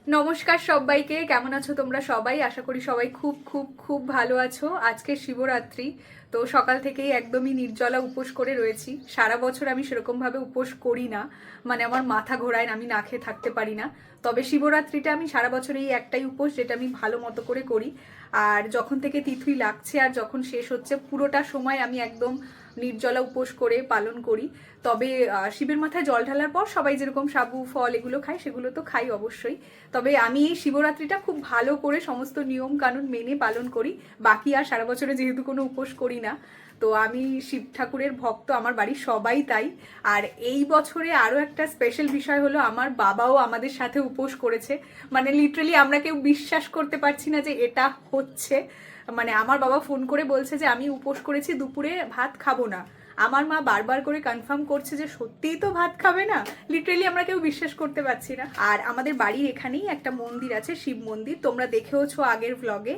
নমস্কার সবাইকে, কেমন আছো তোমরা সবাই? আশা করি সবাই খুব খুব খুব ভালো আছো। আজকে শিবরাত্রি, তো সকাল থেকেই একদমই নির্জলা উপোস করে রয়েছি। সারা বছর আমি সেরকমভাবে উপোস করি না, মানে আমার মাথা ঘোরায় না, আমি না খেয়ে থাকতে পারি না। তবে শিবরাত্রিটা আমি সারা বছর এই একটাই উপোস যেটা আমি ভালো মতো করে করি। আর যখন থেকে তিথি লাগছে আর যখন শেষ হচ্ছে পুরোটা সময় আমি একদম নির্জলা উপোস করে পালন করি। তবে শিবের মাথায় জল ঢালার পর সবাই যেরকম সাবু ফল এগুলো খায় সেগুলো তো খাই অবশ্যই। তবে আমি এই শিবরাত্রিটা খুব ভালো করে সমস্ত নিয়ম কানুন মেনে পালন করি। বাকি আর সারা বছরে যেহেতু কোনো উপোস করি না, তো আমি শিব ঠাকুরের ভক্ত, আমার বাড়ির সবাই তাই। আর এই বছরে আরও একটা স্পেশাল বিষয় হলো, আমার বাবাও আমাদের সাথে উপোস করেছে। মানে লিটারালি আমরা কেউ বিশ্বাস করতে পারছি না যে এটা হচ্ছে। মানে আমার বাবা ফোন করে বলছে যে আমি উপোস করেছি, দুপুরে ভাত খাবো না। আমার মা বারবার করে কনফার্ম করছে যে সত্যিই তো ভাত খাবে না। লিটারেলি আমরা কেউ বিশ্বাস করতে পারছি না। আর আমাদের বাড়ির এখানেই একটা মন্দির আছে, শিব মন্দির, তোমরা দেখেওছো আগের ভ্লগে।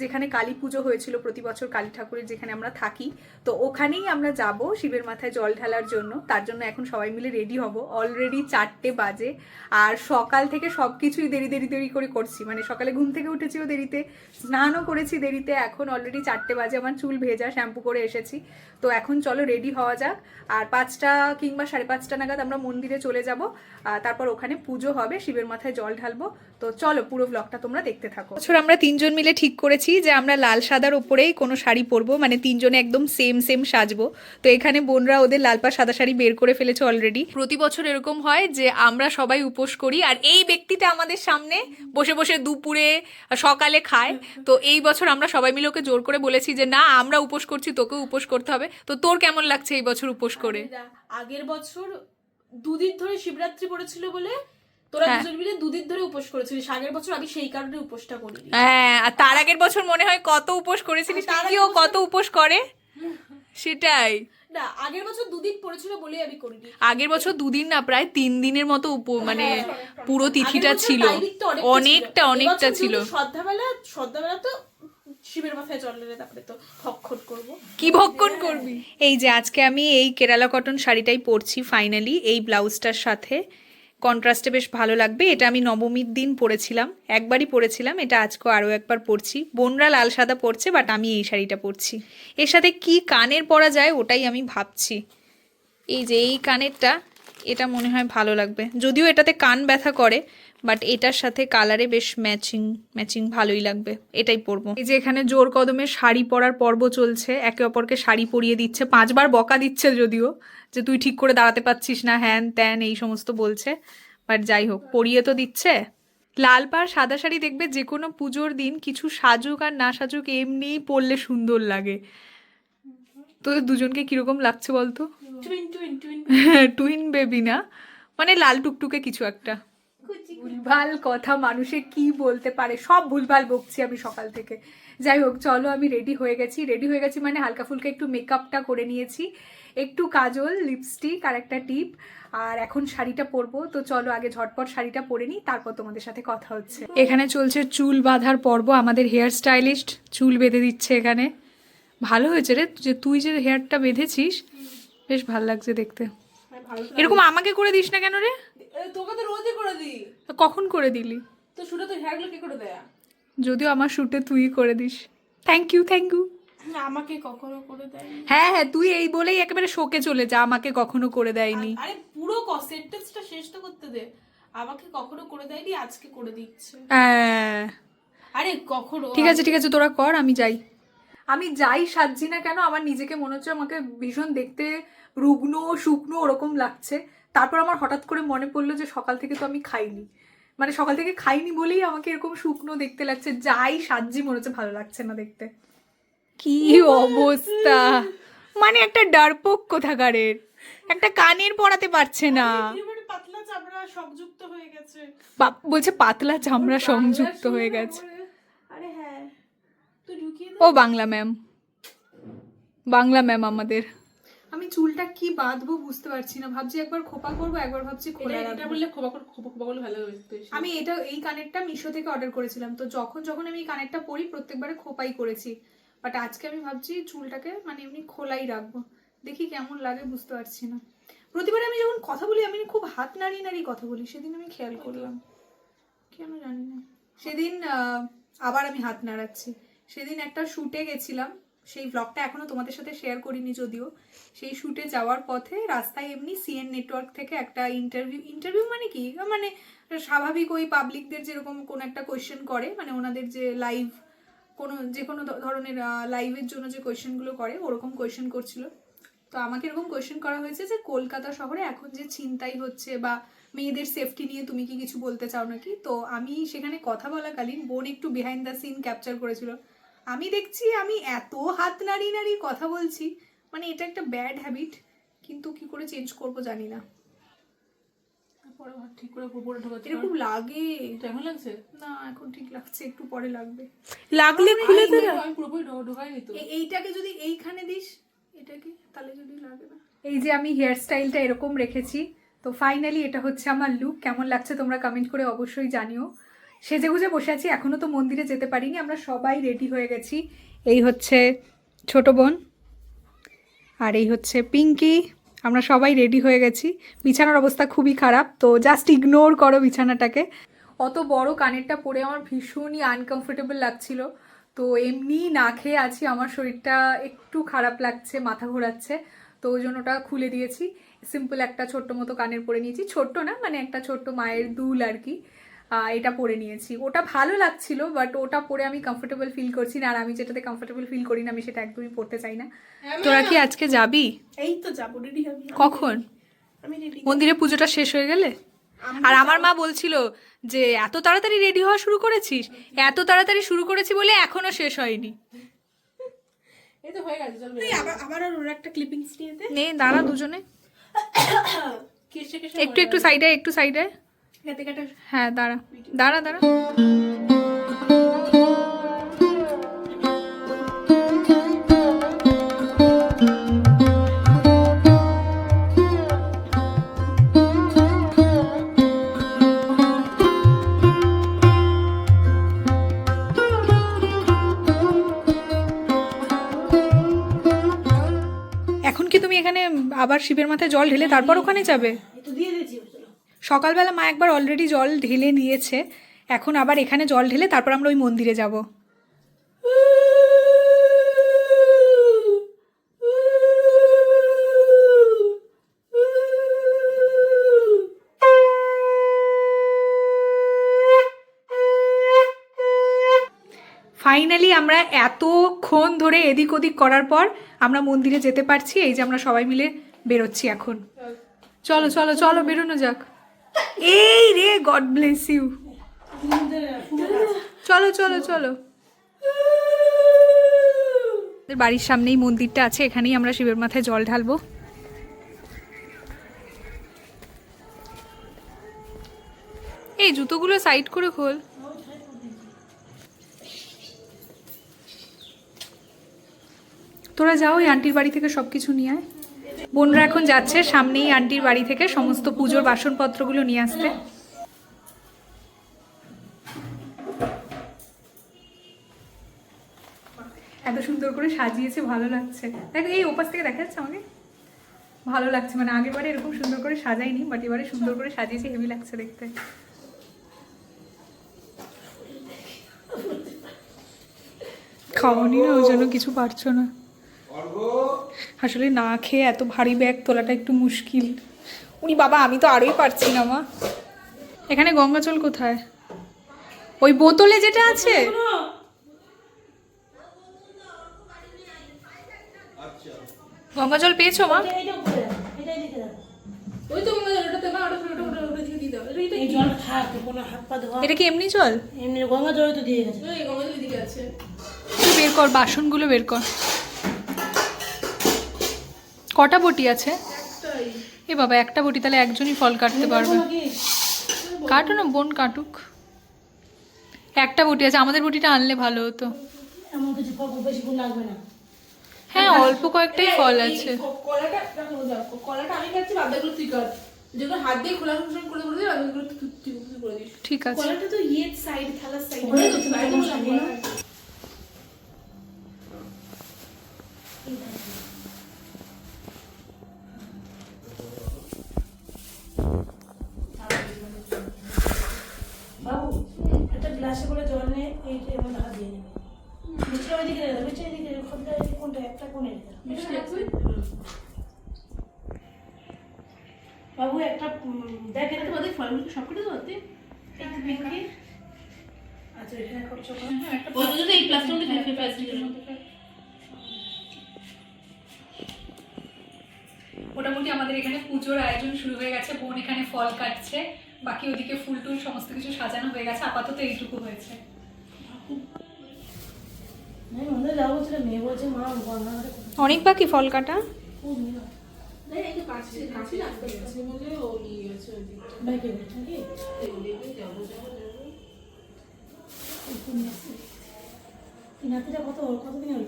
যেখানে কালী পুজো হয়েছিল প্রতি বছর, কালী ঠাকুরের যেখানে আমরা থাকি, তো ওখানেই আমরা যাব শিবের মাথায় জল ঢালার জন্য। তার জন্য এখন সবাই মিলে রেডি হব। অলরেডি 4টে বাজে, আর সকাল থেকে সব কিছুই দেরি দেরি দেরি করে করছি। মানে সকালে ঘুম থেকে উঠেছিও দেরিতে, স্নানও করেছি দেরিতে, এখন অলরেডি 4টে বাজে, আমার চুল ভেজা, শ্যাম্পু করে এসেছি। তো এখন চলো রেডি হওয়া যাক। আর 5টা কিংবা 5:30 নাগাদ আমরা মন্দিরে চলে যাব। তারপর ওখানে পুজো হবে, শিবের মাথায় জল ঢালবো। তো চলো পুরো ব্লগটা তোমরা দেখতে থাকো। বছর আমরা তিনজন মিলে ঠিক করেছি যে আমরা লাল সাদার উপরেই কোনো শাড়ি পরবো, মানে তিনজনে একদম সেম সেম সাজবো। তো এখানে বোনরা ওদের লাল পা সাদা শাড়ি বের করে ফেলেছে অলরেডি। প্রতি বছর এরকম হয় যে আমরা সবাই উপোস করি, আর এই ব্যক্তিটা আমাদের সামনে বসে বসে দুপুরে সকালে খায়। তো এই বছর আমরা সবাই মিলে ওকে জোর করে বলেছি যে না, আমরা উপোস করছি, তোকেও উপোস করতে হবে। তো তোর কেমন লাগছে এই বছর উপোস করে? আগের বছর দুদিন ধরে শিবরাত্রি পড়েছিল বলে তোরা দুজন মিলে দুদিন ধরে উপোস করেছিলিস। আগের বছর আমি সেই কারণে উপোসটা করিনি। হ্যাঁ, আর তার আগের বছর মনে হয় কত উপোস করেছিলিস, ও কত উপোস করে সেটাই। না, আগের বছর দুদিন পড়েছিল বলেই আমি করিনি। আগের বছর দুদিন না, প্রায় 3 দিনের মতো মানে পুরো তিথিটা ছিল, অনেকটা ছিল। সন্ধ্যাবেলা তো শিবের মাথায় জল ঢেলে তারপরে তো ভক্ষণ করবো। কি ভক্ষণ করবি? এই যে আজকে আমি এই কেরালা কটন শাড়িটাই পরছি ফাইনালি, এই ব্লাউজটার সাথে কন্ট্রাস্টে বেশ ভালো লাগবে। এটা আমি নবমীর দিন পরেছিলাম, একবারই পরেছিলাম, এটা আজকে আরও একবার পরছি। বোনরা লাল সাদা পরছে, বাট আমি এই শাড়িটা পরছি। এর সাথে কি কানের পরা যায় ওটাই আমি ভাবছি। এই যে এই কানেরটা, এটা মনে হয় ভালো লাগবে, যদিও এটাতে কান ব্যথা করে, বাট এটার সাথে কালারে বেশ ম্যাচিং ম্যাচিং ভালোই লাগবে, এটাই পরবো। এই যে এখানে জোর কদমে শাড়ি পরার পর্ব চলছে, একে অপরকে শাড়ি পরিয়ে দিচ্ছে, 5বার বকা দিচ্ছে যদিও, যে তুই ঠিক করে দাঁড়াতে পারছিস না, হ্যান ত্যান এই সমস্ত বলছে, বাট যাই হোক পরিয়ে তো দিচ্ছে। লাল পাড় সাদা শাড়ি দেখবে যে কোনো পুজোর দিন, কিছু সাজুক আর না সাজুক এমনিই পরলে সুন্দর লাগে। তোদের দুজনকে কিরকম লাগছে বলতো? টুইন বেবি না, মানে লাল টুকটুকে কিছু একটা। ভুলভাল কথা মানুষে কি বলতে পারে, সব ভুলভাল বকছি আমি সকাল থেকে। যাই হোক চলো, আমি রেডি হয়ে গেছি মানে হালকা ফুলকা একটু মেকআপটা করে নিয়েছি, একটু কাজল, লিপস্টিক আর একটা টিপ, আর এখন শাড়িটা পরবো। তো চলো আগে ঝটপট শাড়িটা পরে নিই, তারপর তোমাদের সাথে কথা হচ্ছে। এখানে চলছে চুল বাঁধার পর্ব, আমাদের হেয়ার স্টাইলিস্ট চুল বেঁধে দিচ্ছে এখানে। ভালো হয়েছে রে, যে তুই যে হেয়ারটা বেঁধেছিস বেশ ভালো লাগছে দেখতে। এরকম আমাকে করে দিস না কেন রে? তোকে তো রোজই করে দিই। কখন করে দিলি? তো শুনে তো হেয়ারগুলো কি করে দেয়া? যদিও আমার শুটে তুই করে দিস। Thank you. আমাকে কখনো করে দেয়নি। হ্যাঁ হ্যাঁ, তুই এই বলেই একেবারে শোকে চলে যা, আমাকে কখনো করে দেয়নি। আরে পুরো সেন্টেন্সটা শেষ তো করতে দে। আমাকে কখনো করে দেয়নি, আজকে করে দিচ্ছে। হ্যাঁ আরে কখনো। ঠিক আছে তোরা কর, আমি যাই। আমি যাই সাজছি না কেন, আমার নিজেকে মনে হচ্ছে আমাকে ভীষণ দেখতে রুগ্ন শুকনো ওরকম লাগছে। তারপর আমার হঠাৎ করে মনে পড়লো যে সকাল থেকে তো আমি খাইনি, মানে সকাল থেকে খাইনি বলেই আমাকে এরকম শুকনো দেখতে লাগছে। যাই সাজছি মনে হচ্ছে ভালো লাগছে না দেখতে। কি অবস্থা, মানে একটা ডারপোক কোথাকারের, একটা কানের পরাতে পারছে না। পাতলা চামড়া সংযুক্ত হয়ে গেছে। বলছে পাতলা চামড়া সংযুক্ত হয়ে গেছে। আরে হ্যাঁ, তুই ঢুকিয়ে দে। ও বাংলা ম্যাম আমাদের। আমি চুলটা কি বাঁধবো বুঝতে পারছি না, ভাবছি একবার খোপা করবো, একবার ভাবছি খোলা রাখবো। এটা বললে খোপা করলে ভালো হবে। আমি এই কানেরটা মিশো থেকে অর্ডার করেছিলাম, তো যখন আমি এই কানেরটা পরি প্রত্যেকবারে খোপাই করেছি, বাট আজকে আমি ভাবছি চুলটাকে মানে এমনি খোলাই রাখবো, দেখি কেমন লাগে বুঝতে পারছি না। প্রতিবার আমি যখন কথা বলি আমি খুব হাত নাড়িয়ে কথা বলি, সেদিন আমি খেয়াল করলাম কেন জানি না। সেদিন আবার আমি হাত নাড়াচ্ছি, সেদিন একটা শ্যুটে গেছিলাম, সেই ব্লগটা এখনো তোমাদের সাথে শেয়ার করিনি যদিও। সেই শ্যুটে যাওয়ার পথে রাস্তায় এমনি সিএন নেটওয়ার্ক থেকে একটা ইন্টারভিউ মানে কি, মানে স্বাভাবিক ওই পাবলিকদের যেরকম কোন একটা কোয়েশ্চেন করে, মানে ওনাদের যে লাইভ যে কোনো ধরনের লাইভের জন্য যে কোয়েশ্চেনগুলো করে ওরকম কোয়েশ্চেন করছিল। তো আমাকে এরকম কোয়েশ্চেন করা হয়েছে যে কলকাতা শহরে এখন যে ছিনতাই হচ্ছে বা মেয়েদের সেফটি নিয়ে তুমি কি কিছু বলতে চাও নাকি। তো আমি সেখানে কথা বলাকালীন বোন একটু বিহাইন্ড দ্য সিন ক্যাপচার করেছিল, আমি দেখছি আমি এত হাত নাড়ি নাড়ি কথা বলছি, মানে এটা একটা ব্যাড হ্যাবিট, কিন্তু কি করে চেঞ্জ করব জানি না। পরে ঠিক করে পুরো ঢোকাচ্ছি। এরকম লাগে কেমন লাগছে? না এখন ঠিক লাগছে, একটু পরে লাগবে। লাগলে খুলে দে। আমি পুরোপুরি ঢোকাইনি তো। এইটাকে যদি এইখানে দিস, এটাকে তাহলে যদি লাগে না। এই যে আমি হেয়ার স্টাইলটা এরকম রেখেছি, তো ফাইনালি এটা হচ্ছে আমার লুক। কেমন লাগছে তোমরা কমেন্ট করে অবশ্যই জানিও। সেজেগুজে বসে আছি, এখনো তো মন্দিরে যেতে পারিনি, আমরা সবাই রেডি হয়ে গেছি। এই হচ্ছে ছোট বোন আর এই হচ্ছে পিঙ্কি, আমরা সবাই রেডি হয়ে গেছি। বিছানার অবস্থা খুবই খারাপ, তো জাস্ট ইগনোর করো বিছানাটাকে। অত বড় কানেরটা পরে আমার ভীষণই আনকমফোর্টেবল লাগছিল, তো এমনি না খেয়ে আছি, আমার শরীরটা একটু খারাপ লাগছে, মাথা ঘোরাচ্ছে, তো ওই জন্য ওটা খুলে দিয়েছি। সিম্পল একটা ছোট্ট মতো কানের পরে নিয়েছি, ছোট্ট না মানে একটা ছোট্ট মায়ের দুল আর কি, এটা পরে নিয়েছি। ওটা ভালো লাগছিল, বাট ওটা পরে আমি কমফোর্টেবল ফিল করছি না, আর আমি যেটাতে কমফোর্টেবল ফিল করি না আমি সেটা একদমই পড়তে চাই না। তোরা কি আজকে যাবি? এই তো যাবো, রেডি হবি। কখন? আমি রেডি। মন্দিরে পুজোটা শেষ হয়ে গেলে। আর আমার মা বলছিল যে এত তাড়াতাড়ি রেডি হওয়া শুরু করেছিস, এত তাড়াতাড়ি শুরু করেছি বলে এখনো শেষ হয়নি। এই তো হয়ে গেছে, চল। আবার ওর একটা ক্লিপিংস নিয়ে দে। নে দাঁড়া দুজনে, কিসে কিসে একটু একটু সাইডে, একটু সাইডে। কেটে কেটে। হ্যাঁ দাঁড়া দাঁড়া দাঁড়া। এখন কি তুমি এখানে আবার শিবের মাথায় জল ঢেলে তারপর ওখানে যাবে? তো দিয়ে দিয়েছি। সকালবেলা মা একবার অলরেডি জল ঢেলে নিয়েছে, এখন আবার এখানে জল ঢেলে তারপর আমরা ওই মন্দিরে যাব। ফাইনালি আমরা এতক্ষণ ধরে এদিক ওদিক করার পর আমরা মন্দিরে যেতে পারছি। এই যে আমরা সবাই মিলে বেরোচ্ছি এখন। চলো চলো চলো বেরোনো যাক। এই রে, গড ব্লেস ইউ। চলো চলো চলো। বাড়ির সামনেই মন্দিরটা আছে, এখানেই আমরা শিবের মাথায় জল ঢালবো। এই জুতোগুলো সাইড করে খোল। তোরা যাও, ওই আন্টির বাড়ি থেকে সবকিছু নিয়ে আয়। বোনরা এখন যাচ্ছে সামনেই আন্টির বাড়ি থেকে সমস্ত পুজোর বাসনপত্রগুলো নিয়ে আসতে। এত সুন্দর করে সাজিয়েছে, ভালো লাগছে। দেখ এই ওপাশ থেকে দেখা যাচ্ছে আমাকে, ভালো লাগছে। মানে আগের বারে এরকম সুন্দর করে সাজাইনি, বাট এবারে সুন্দর করে সাজিয়েছে, হেভি লাগছে দেখতে। খাওয়ানি না, ওই জন্য কিছু পারছো না। আসলে না খেয়ে এত ভারী ব্যাগ তোলাটা একটু মুশকিল। উনি বাবা, আমি তো আরোই পারছি না মা। এখানে গঙ্গা জল কোথায়? ওই বোতলে যেটা আছে। গঙ্গা জল পেয়েছো মা? ওই তো গঙ্গা জল, ওটাতে না, ওটা দিয়ে দিয়ে দাও। এই জল খা, তো কোনো হাত পা ধোয়া। এটা কি এমনি জল? এমনি গঙ্গা জল তো দিয়ে গেছে। এই গঙ্গা জল দিয়ে আছে। তুই বের কর, বাসনগুলো বের কর। কটা বটি আছে? একটাই। এ বাবা, একটা বটি, তাহলে একজনই ফল কাটতে পারবে। কাটো না বোন, কাটুক। একটা বটি আছে, আমাদের বটিটা আনলে ভালো হতো। এমন কিছু বেশি গুণ লাগবে না। হ্যাঁ অল্প কয়েকটাই ফল আছে। কলাটা রাখো, দাও। কলাটা আমি কাটছি, বাদাগুলো তুই কাট। যেগুলো হাত দিয়ে খোলা করে করে দিই, বাদাগুলো তুই করে দিস। ঠিক আছে। কলাটা তো ইয়ের সাইড, থালার সাইড। ওরে তো বাইরে বসাবি না। বাবু গ্লাসে করে জল নিয়ে এই এর মধ্যে হাত দিয়ে নেবে। মিষ্টিটা ওইদিকে রেখে দাও, মিষ্টি এদিকে খোলটা কোনটা একটা কোণে রেখে দাও। মিষ্টি আছে? বাবু একটা দেখ এটা তোমাদের ফলগুলো সব কেটে দাও তুই। এই তো পিঙ্কি। আচ্ছা এখানে খুব ছোট একটা ওর মধ্যে এই প্লাস্টিকের মধ্যে ফেলে প্লাস্টিকের মধ্যে মোটামুটি আমাদের এখানে পুজোর আয়োজন শুরু হয়ে গেছে। বোন এখানে ফল কাটছে, বাকি ওদিকে ফুল টুল সমস্ত কিছু সাজানো হয়ে গেছে। আপাতত এইটুকু হয়েছে। আমি মনে যাবো বলছিল, মেয়ে বলছে মা রান্নাঘরে অনেক বাকি ফল কাটা। খুব নিয়ে এই যে কাছে কাছে রাখতে গেছে বলে ও নিয়ে গেছে ওদিকটা। বাইকে গেছে নাকি? ওদিকে যাবো এই নাতিটা কতদিন হলো?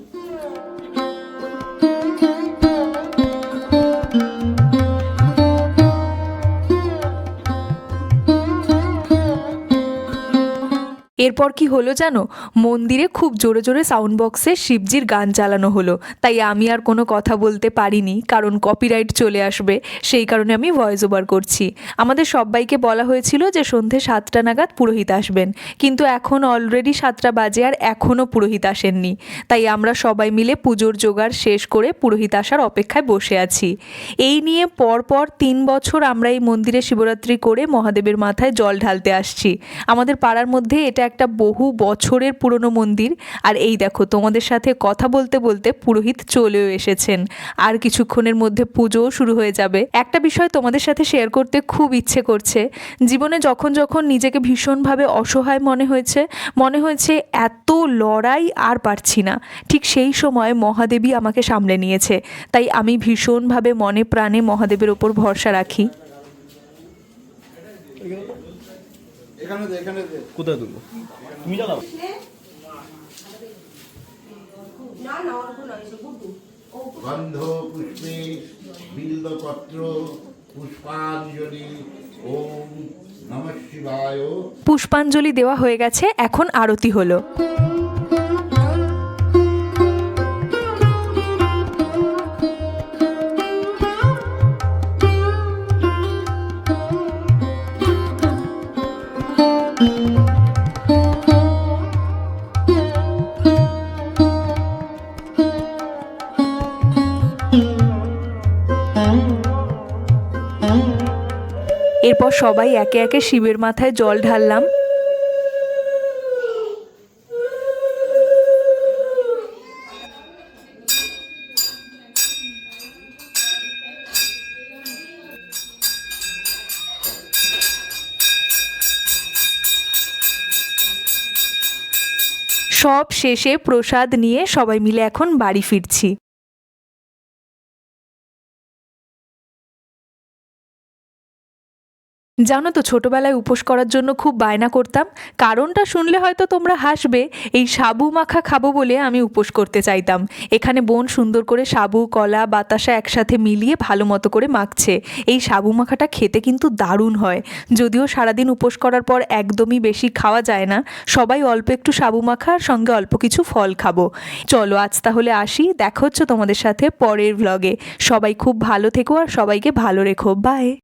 এরপর কি হলো জানো, মন্দিরে খুব জোরে জোরে সাউন্ড বক্সে শিবজির গান চালানো হলো। তাই আমি আর কোনো কথা বলতে পারিনি, কারণ কপিরাইট চলে আসবে। সেই কারণে আমি ভয়েস ওভার করছি। আমাদের সবাইকে বলা হয়েছিল যে সন্ধে 7টা নাগাদ পুরোহিত আসবেন, কিন্তু এখন অলরেডি 7টা বাজে আর এখনও পুরোহিত আসেননি। তাই আমরা সবাই মিলে পুজোর জোগাড় শেষ করে পুরোহিত আসার অপেক্ষায় বসে আছি। এই নিয়ে পরপর 3 বছর আমরা এই মন্দিরে শিবরাত্রি করে মহাদেবের মাথায় জল ঢালতে আসছি। আমাদের পাড়ার মধ্যে এটা একটা বহু বছরের পুরনো মন্দির। আর এই দেখো, তোমাদের সাথে কথা বলতে বলতে পুরোহিত চলেও এসেছেন। আর কিছুক্ষণের মধ্যে পুজোও শুরু হয়ে যাবে। একটা বিষয় তোমাদের সাথে শেয়ার করতে খুব ইচ্ছে করছে। জীবনে যখন যখন নিজেকে ভীষণভাবে অসহায় মনে হয়েছে এত লড়াই আর পারছি না, ঠিক সেই সময় মহাদেবী আমাকে সামলে নিয়েছে। তাই আমি ভীষণভাবে মনে প্রাণে মহাদেবের ওপর ভরসা রাখি। কোথায় দেবো? তুমি জ্বালাও। গন্ধ পুষ্পে বিল্বপত্র পুষ্পাঞ্জলি ওম নমঃ শিবায়। পুষ্পাঞ্জলি দেওয়া হয়ে গেছে, এখন আরতি হলো। এরপর সবাই একে একে শিবের মাথায় জল ঢাললাম। সব শেষে প্রসাদ নিয়ে সবাই মিলে এখন বাড়ি ফিরছি। জানো তো, ছোটবেলায় উপোস করার জন্য খুব বায়না করতাম। কারণটা শুনলে হয়তো তোমরা হাসবে। এই সাবু মাখা খাবো বলে আমি উপোস করতে চাইতাম। এখানে বোন সুন্দর করে সাবু, কলা, বাতাসা একসাথে মিলিয়ে ভালো মতো করে মাখছে। এই সাবু মাখাটা খেতে কিন্তু দারুণ হয়। যদিও সারাদিন উপোস করার পর একদমই বেশি খাওয়া যায় না, সবাই অল্প একটু সাবু মাখা আর সঙ্গে অল্প কিছু ফল খাবো। চলো আজ তাহলে আসি, দেখা হচ্ছে তোমাদের সাথে পরের ভ্লগে। সবাই খুব ভালো থেকো আর সবাইকে ভালো রেখো। বাই।